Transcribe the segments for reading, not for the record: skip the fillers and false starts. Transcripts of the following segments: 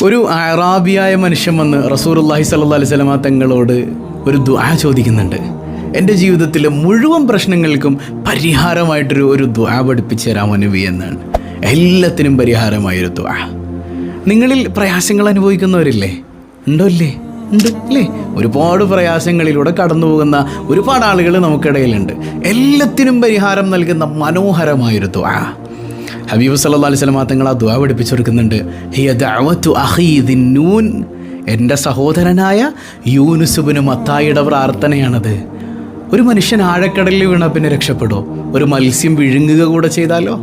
ഒരു അറാബിയായ മനുഷ്യൻ വന്ന് റസൂലുള്ളാഹി സ്വല്ലല്ലാഹി അലൈഹി വസല്ലമ തങ്ങളോട് ഒരു ദുആ ചോദിക്കുന്നുണ്ട്. എൻ്റെ ജീവിതത്തിലെ മുഴുവൻ പ്രശ്നങ്ങൾക്കും പരിഹാരമായിട്ടൊരു ദുആ പഠിപ്പിച്ചു തരാമോ നബി എന്നാണ്. എല്ലാത്തിനും പരിഹാരമായൊരു ദുആ. നിങ്ങളിൽ പ്രയാസങ്ങൾ അനുഭവിക്കുന്നവരില്ലേ? ഉണ്ടോ ഇല്ലേ? ഉണ്ട് അല്ലേ? ഒരുപാട് പ്രയാസങ്ങളിലൂടെ കടന്നു പോകുന്ന ഒരുപാട് ആളുകൾ നമുക്കിടയിലുണ്ട്. എല്ലാത്തിനും പരിഹാരം നൽകുന്ന മനോഹരമായൊരു ദുആ ഹബീബ് സല്ലല്ലാഹു അലൈഹി വസല്ലം തങ്ങൾ ആ ദുആ പഠിപ്പിച്ചു കൊടുക്കുന്നുണ്ട്. ഹിയ ദഅവതു അഖീ ദിന്നൂൻ, എൻ്റെ സഹോദരനായ യൂനുസ് ഇബ്നു മത്തായിയുടെ പ്രാർത്ഥനയാണത്. ഒരു മനുഷ്യൻ ആഴക്കടലിൽ വീണാൽ പിന്നെ രക്ഷപ്പെടുമോ? ഒരു മത്സ്യം വിഴുങ്ങുക കൂടെ ചെയ്താലോ?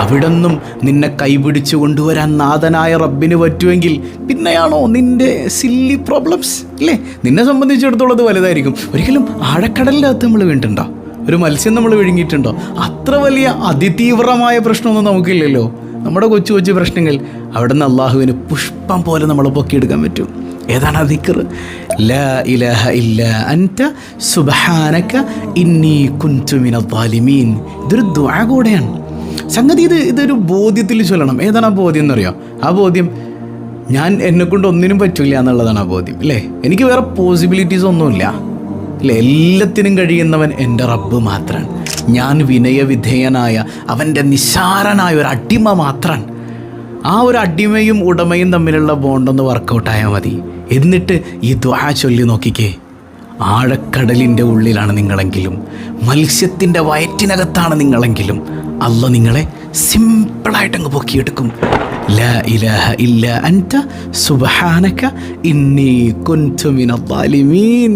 അവിടെന്നും നിന്നെ കൈപിടിച്ചു കൊണ്ടുവരാൻ നാഥനായ റബ്ബിന് പറ്റുമെങ്കിൽ പിന്നെയാണോ നിൻ്റെ സില്ലി പ്രോബ്ലംസ് അല്ലേ? നിന്നെ സംബന്ധിച്ചിടത്തോളം അത് വലുതായിരിക്കും. ഒരിക്കലും ആഴക്കടലിൻ്റെ അകത്ത് നമ്മൾ വീണിട്ടുണ്ടോ? ഒരു മത്സ്യം നമ്മൾ വിഴുങ്ങിയിട്ടുണ്ടോ? അത്ര വലിയ അതിതീവ്രമായ പ്രശ്നമൊന്നും നമുക്കില്ലല്ലോ. നമ്മുടെ കൊച്ചു കൊച്ചു പ്രശ്നങ്ങൾ അവിടെ നിന്ന് അള്ളാഹുവിന് പുഷ്പം പോലെ നമ്മൾ പൊക്കിയെടുക്കാൻ പറ്റും. ഏതാണ് ആ ദിക്ർ? ലാ ഇലാഹ ഇല്ലാ അൻത സുബ്ഹാനക ഇന്നി കുൻതു മിനൽ ളാലിമീൻ. ഇതൊരു ദുആ കൂടെയാണ്. സംഗതി ഇതൊരു ബോധ്യത്തിൽ ചൊല്ലണം. ഏതാണ് ആ ബോധ്യം എന്നറിയാം? ആ ബോധ്യം ഞാൻ എന്നെക്കൊണ്ട് ഒന്നിനും പറ്റില്ല എന്നുള്ളതാണ് ആ ബോധ്യം അല്ലേ? എനിക്ക് വേറെ പോസിബിലിറ്റീസ് ഒന്നുമില്ല അല്ലേ? എല്ലാത്തിനും കഴിയുന്നവൻ എൻ്റെ റബ്ബ് മാത്രമാണ്. ഞാൻ വിനയവിധേയനായ അവൻ്റെ നിസ്സാരനായ ഒരു അടിമ മാത്രമാണ്. ആ ഒരു അടിമയും ഉടമയും തമ്മിലുള്ള ബോണ്ടൊന്ന് വർക്കൗട്ടായാൽ മതി. എന്നിട്ട് ഈ ദുആ ചൊല്ലി നോക്കിക്കേ. ആഴക്കടലിൻ്റെ ഉള്ളിലാണ് നിങ്ങളെങ്കിലും, മത്സ്യത്തിൻ്റെ വയറ്റിനകത്താണ് നിങ്ങളെങ്കിലും, അല്ലാഹ് നിങ്ങളെ സിമ്പിളായിട്ടങ്ങ് പൊക്കിയെടുക്കും. ലാ ഇലാഹ ഇല്ലാ അൻത സുബ്ഹാനക ഇന്നി കുൻതു മിനൽ ളാലിമീൻ.